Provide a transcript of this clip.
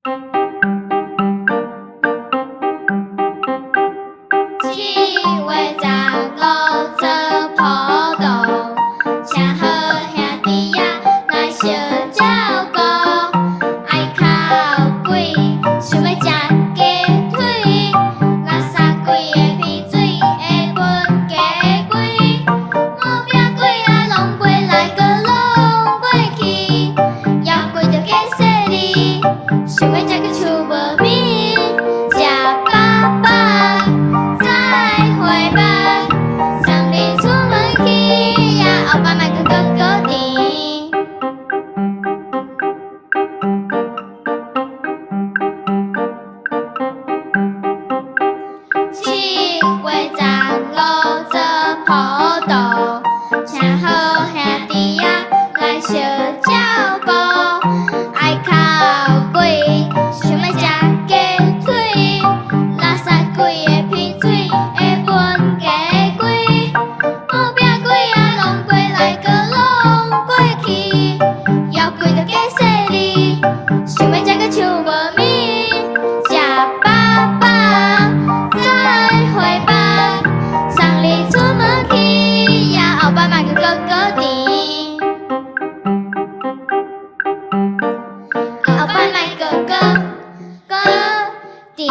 四月十五做普渡，请好兄弟仔来烧照顾。爱哭鬼，想要食鸡腿，垃圾鬼的鼻水会喷鸡龟，毛病鬼啊拢飞来个拢过去，妖怪着假细哩，想要食个树无米，食饱饱。再会吧，送你出门去呀，后摆莫搁搁搁甜。七月十五做普渡，请好兄弟仔来烧照顾。爱哭鬼，想要食鸡腿，垃圾鬼的鼻水会喷鸡龟，毛病鬼啊拢过来个拢过去，妖怪着假细哩，想要食个树无米，食饱饱。再会吧，送你出门去呀，后摆莫搁搁甜，后摆莫搁甜。